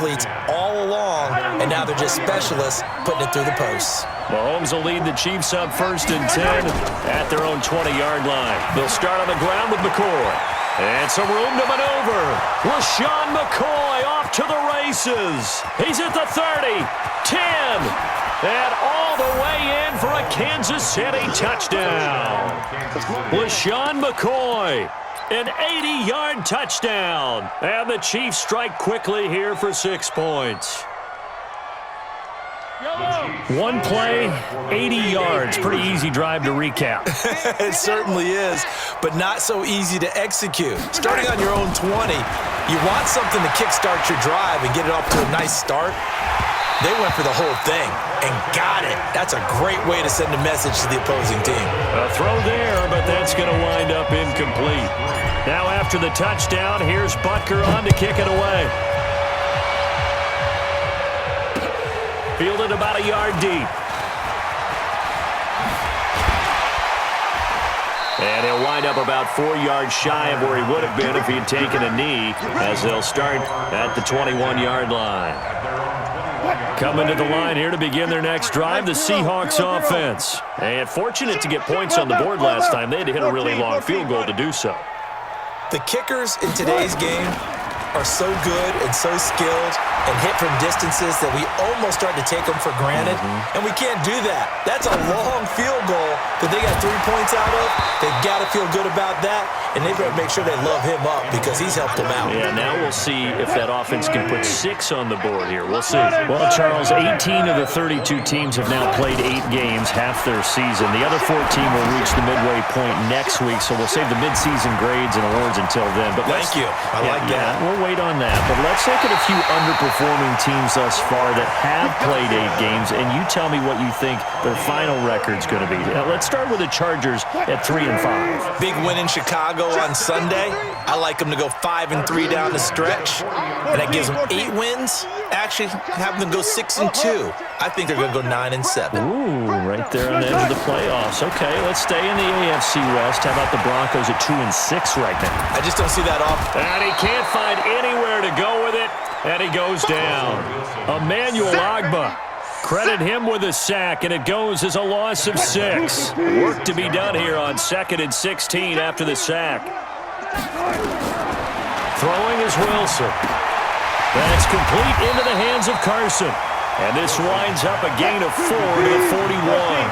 athletes all along, and now they're just specialists putting it through the posts. Mahomes will lead the Chiefs up 1st and 10 at their own 20-yard line. They'll start on the ground with McCoy. And some room to maneuver. LaShawn McCoy off to the races. He's at the 30, 10, and all the way in for a Kansas City touchdown. LaShawn McCoy, an 80-yard touchdown. And the Chiefs strike quickly here for 6 points. One play, 80 yards. Pretty easy drive to recap. It certainly is, but not so easy to execute. Starting on your own 20, you want something to kickstart your drive and get it off to a nice start. They went for the whole thing and got it. That's a great way to send a message to the opposing team. A throw there, but that's going to wind up incomplete. Now after the touchdown, here's Butker on to kick it away. Fielded about a yard deep. And he'll wind up about 4 yards shy of where he would have been if he had taken a knee, as they'll start at the 21-yard line. Coming to the line here to begin their next drive, the Seahawks offense. And fortunate to get points on the board last time. They had to hit a really long field goal to do so. The kickers in today's game are so good and so skilled and hit from distances that we almost start to take them for granted, and we can't do that. That's a long field goal that they got 3 points out of. They've got to feel good about that, and they better make sure they love him up because he's helped them out. Yeah, now we'll see if that offense can put 6 on the board here. We'll see. Well, Charles, 18 of the 32 teams have now played 8 games, half their season. The other 14 will reach the midway point next week, so we'll save the midseason grades and awards until then. But Thank you. I like that. We'll wait on that, but let's look at a few underperforming teams thus far that have played 8 games, and you tell me what you think their final record's going to be. Now, let's start with the Chargers at 3-5. Big win in Chicago on Sunday. I like them to go 5-3 down the stretch, and that gives them 8 wins. Actually, have them go 6-2. I think they're going to go 9-7. Ooh, right there on the edge of the playoffs. Okay, let's stay in the AFC West. How about the Broncos at 2-6 right now? I just don't see that often. And he can't find anywhere to go with it, and he goes down. Emmanuel Ogbah. Credit him with a sack, and it goes as a loss of 6. Work to be done here on 2nd and 16 after the sack. Throwing is Wilson. That's complete into the hands of Carson. And this winds up a gain of 4 to the 41.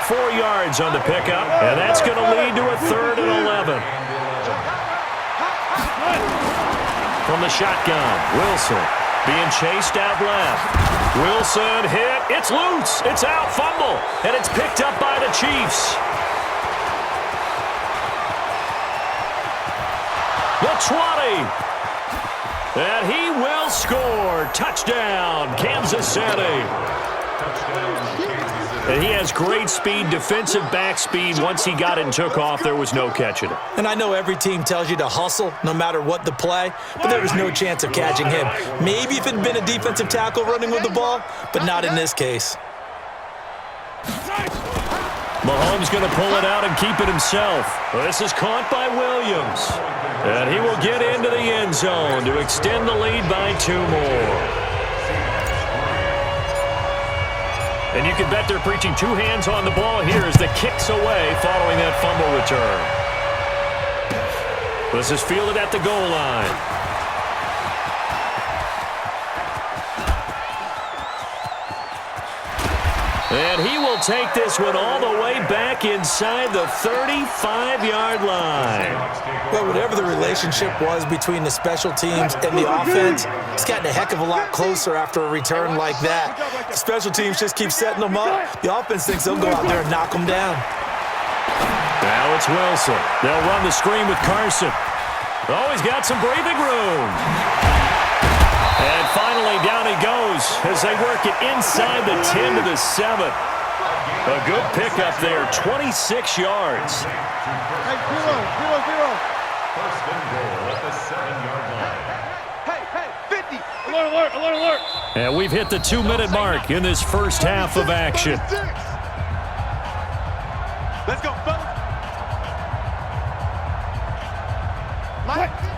4 yards on the pickup, and that's going to lead to a 3rd and 11. From the shotgun, Wilson being chased out left. Wilson hit. It's loose. It's out. Fumble. And it's picked up by the Chiefs. The 20. And he will score. Touchdown, Kansas City. And he has great speed, defensive back speed. Once he got it and took off, there was no catching it. And I know every team tells you to hustle no matter what the play, but there was no chance of catching him. Maybe if it had been a defensive tackle running with the ball, but not in this case. Mahomes going to pull it out and keep it himself. This is caught by Williams. And he will get into the end zone to extend the lead by 2 more. And you can bet they're preaching 2 hands on the ball here as the kick's away following that fumble return. This is fielded at the goal line. And he will take this one all the way back inside the 35-yard line. Well, whatever the relationship was between the special teams and the offense, it's gotten a heck of a lot closer after a return like that. The special teams just keep setting them up. The offense thinks they'll go out there and knock them down. Now it's Wilson. They'll run the screen with Carson. Oh, he's got some breathing room. And finally, down he goes as they work it inside the 10 to the 7. A good pickup there, 26 yards. Hey, 0-0. First and goal at the 7-yard line. Hey, 50. Alert, alert, alert, alert. And we've hit the 2-minute mark in this first half of action. Let's go, fellas.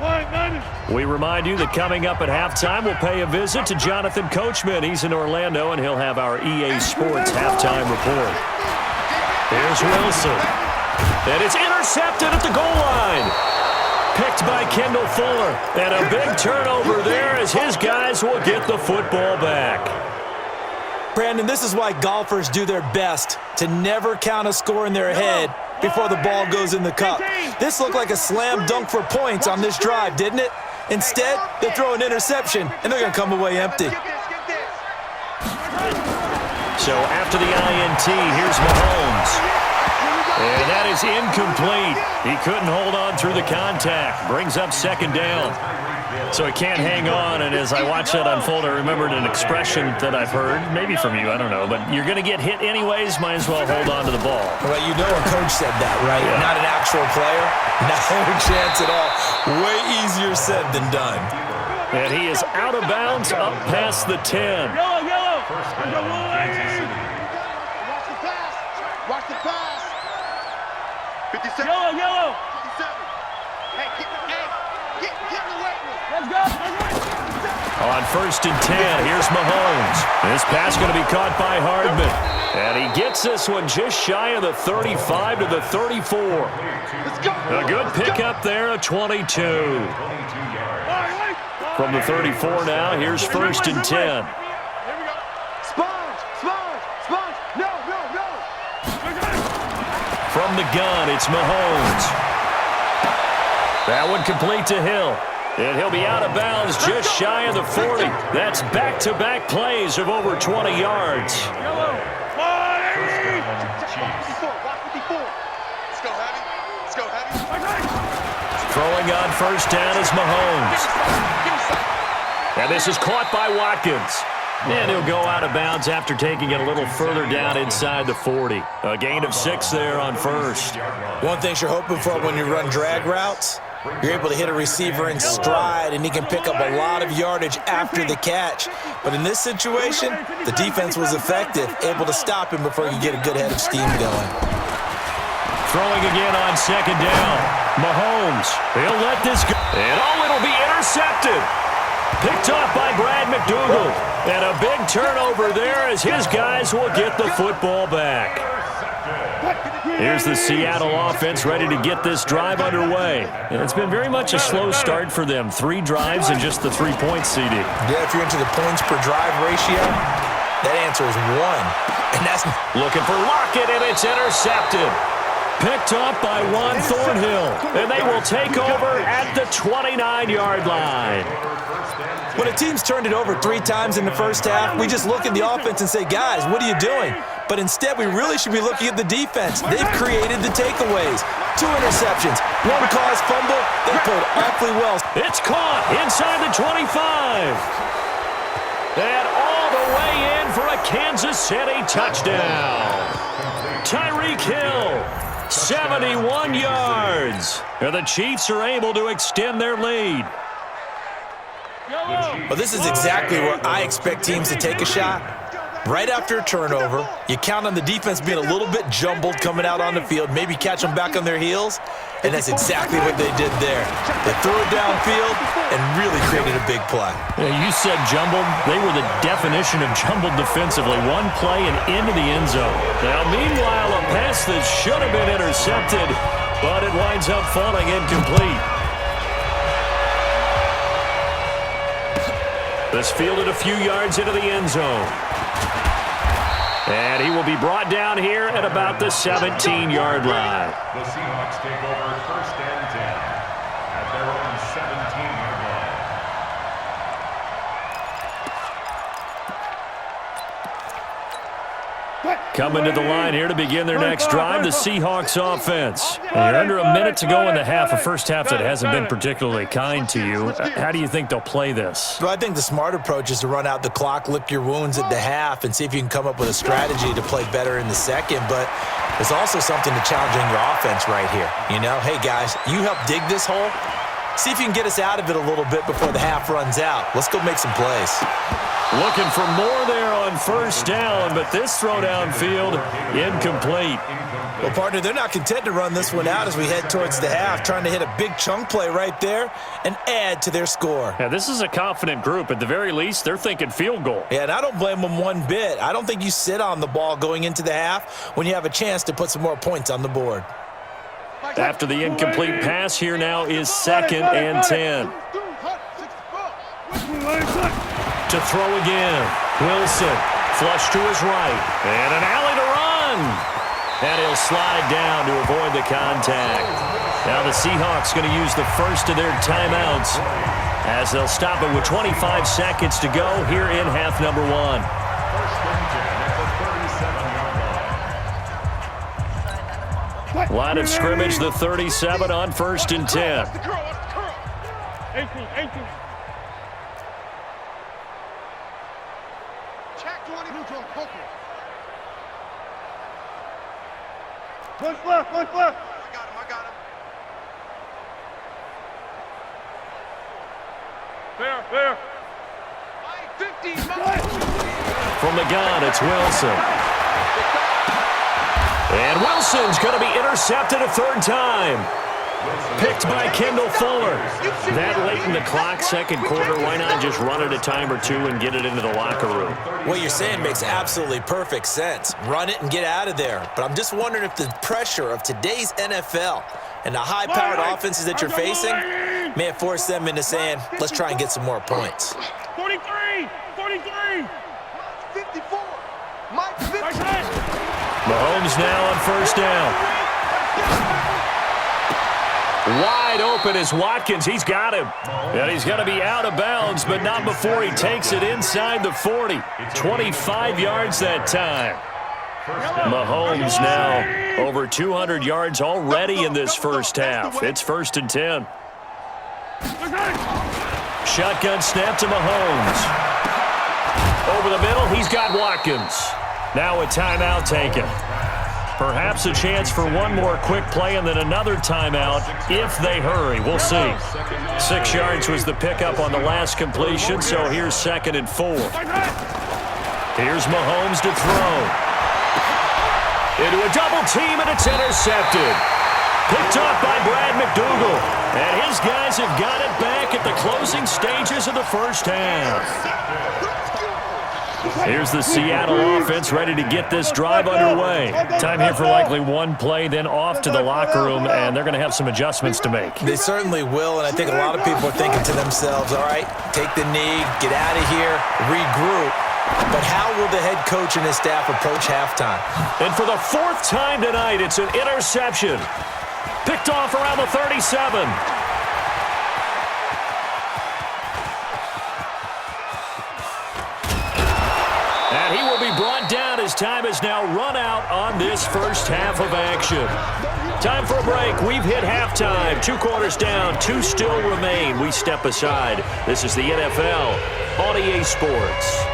Line, 90. We remind you that coming up at halftime, we'll pay a visit to Jonathan Coachman. He's in Orlando, and he'll have our EA Sports halftime report. Here's Wilson. And it's intercepted at the goal line. Picked by Kendall Fuller. And a big turnover there as his guys will get the football back. Brandon, this is why golfers do their best to never count a score in their head before the ball goes in the cup. This looked like a slam dunk for points on this drive, didn't it? Instead, they throw an interception, and they're going to come away empty. So after the INT, here's Mahomes. And that is incomplete. He couldn't hold on through the contact. Brings up second down. So he can't hang on, and as I watch that unfold, I remembered an expression that I've heard, maybe from you, I don't know, but you're going to get hit anyways, might as well hold on to the ball. Well, you know a coach said that, right? Yeah. Not an actual player. No chance at all. Way easier said than done. And he is out of bounds up past the 10. Yellow, yellow. Watch the pass. Watch the pass. 57. Yellow, yellow. 57. Hey, get away. Let's go. On first and 10, here's Mahomes. This pass going to be caught by Hardman. And he gets this one just shy of the 35 to the 34. A good pickup there, a 22. From the 34 now, here's first and 10. Here we go. Sponge. No. From the gun, it's Mahomes. That one complete to Hill. And he'll be out of bounds just shy of the 40. That's back-to-back plays of over 20 yards. Yellow. Watch 54. Let's go, heavy. Throwing on first down is Mahomes. And this is caught by Watkins. And he'll go out of bounds after taking it a little further down inside the 40. A gain of 6 there on first. One thing you're hoping for when you run drag routes, you're able to hit a receiver in stride, and he can pick up a lot of yardage after the catch. But in this situation, the defense was effective, able to stop him before he could get a good head of steam going. Throwing again on second down. Mahomes, he'll let this go. And it'll be intercepted. Picked off by Brad McDougal. And a big turnover there as his guys will get the football back. Here's the Seattle offense ready to get this drive underway. And it's been very much a slow start for them. 3 drives and just the 3-point CD. Yeah, if you're into the points per drive ratio, that answer is 1. And that's looking for Lockett, and it's intercepted. Picked up by Juan Thornhill. And they will take over at the 29-yard line. when a team's turned it over 3 times in the first half, we just look at the offense and say, guys, what are you doing? But instead, we really should be looking at the defense. They've created the takeaways. 2 interceptions, 1 caused fumble. They played awfully well. It's caught inside the 25. And all the way in for a Kansas City touchdown. Tyreek Hill, 71 yards. And the Chiefs are able to extend their lead. Well, this is exactly where I expect teams to take a shot. Right after a turnover, you count on the defense being a little bit jumbled coming out on the field, maybe catch them back on their heels, and that's exactly what they did there. They threw it downfield and really created a big play. Yeah, you said jumbled. They were the definition of jumbled defensively. 1 play and into the end zone. Now, meanwhile, a pass that should have been intercepted, but it winds up falling incomplete. This fielded a few yards into the end zone. And he will be brought down here at about the 17-yard line. The Seahawks take over first and 10 at their own 17-yard line. Coming to the line here to begin their next drive, the Seahawks offense. And you're under a minute to go in the half, a first half that hasn't been particularly kind to you. How do you think they'll play this? Well, I think the smart approach is to run out the clock, lick your wounds at the half, and see if you can come up with a strategy to play better in the second. But there's also something to challenging your offense right here. You know, hey, guys, you help dig this hole. See if you can get us out of it a little bit before the half runs out. Let's go make some plays. Looking for more there on first down, but this throw downfield, incomplete. Well, partner, they're not content to run this one out as we head towards the half, trying to hit a big chunk play right there and add to their score. Yeah, this is a confident group. At the very least, they're thinking field goal. Yeah, and I don't blame them one bit. I don't think you sit on the ball going into the half when you have a chance to put some more points on the board. After the incomplete pass, here now is 2nd and 10. To throw again. Wilson, flush to his right. And an alley to run. And he'll slide down to avoid the contact. Now the Seahawks going to use the first of their timeouts as they'll stop it with 25 seconds to go here in half number 1. Line of scrimmage, the 37 on 1st and 10. Push left, push left. I got him. Fair. 50. From the gun, it's Wilson. And Wilson's going to be intercepted a 3rd time. Picked by Kendall Fuller. That late in the clock, 2nd quarter, why not just run it a time or two and get it into the locker room? What you're saying makes absolutely perfect sense. Run it and get out of there. But I'm just wondering if the pressure of today's NFL and the high-powered offenses that you're facing may have forced them into saying, let's try and get some more points. 43. 54. Mike 50. Mahomes now on 1st down. Wide open is Watkins. He's got him. And he's going to be out of bounds, but not before he takes it inside the 40. 25 yards that time. Mahomes now over 200 yards already in this first half. It's 1st and 10. Shotgun snap to Mahomes. Over the middle, he's got Watkins. Now a timeout taken. Perhaps a chance for one more quick play and then another timeout if they hurry. We'll see. 6 yards was the pickup on the last completion, so here's 2nd and 4. Here's Mahomes to throw. Into a double team, and it's intercepted. Picked off by Brad McDougal. And his guys have got it back at the closing stages of the first half. Here's the Seattle offense ready to get this drive underway. Time here for likely one play, then off to the locker room, and they're going to have some adjustments to make. They certainly will, and I think a lot of people are thinking to themselves, all right, take the knee, get out of here, regroup. But how will the head coach and his staff approach halftime? And for the 4th time tonight, it's an interception. Picked off around the 37. And he will be brought down as time has now run out on this first half of action. Time for a break. We've hit halftime. 2 quarters down, 2 still remain. We step aside. This is the NFL on EA Sports.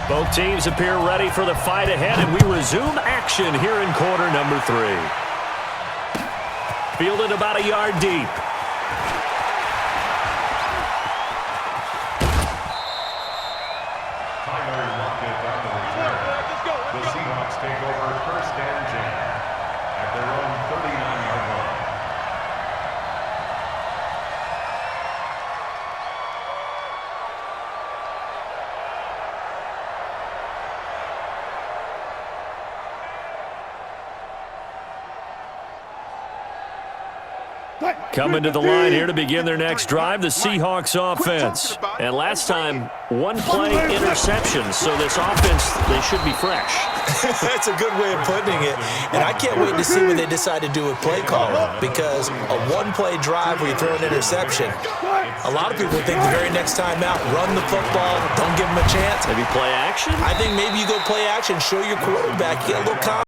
Both teams appear ready for the fight ahead, and we resume action here in quarter number 3. Fielded about a yard deep. Tyler Lockett on the return. The Seahawks take over 1st and 10 at their own 39-yard line. Coming to the line here to begin their next drive, the Seahawks offense. And last time, 1 play interception, so this offense, they should be fresh. That's a good way of putting it. And I can't wait to see what they decide to do with play calling, because a 1-play drive where you throw an interception, a lot of people think the very next time out, run the football, don't give them a chance. Maybe play action? I think maybe you go play action, show your quarterback, get a little confidence.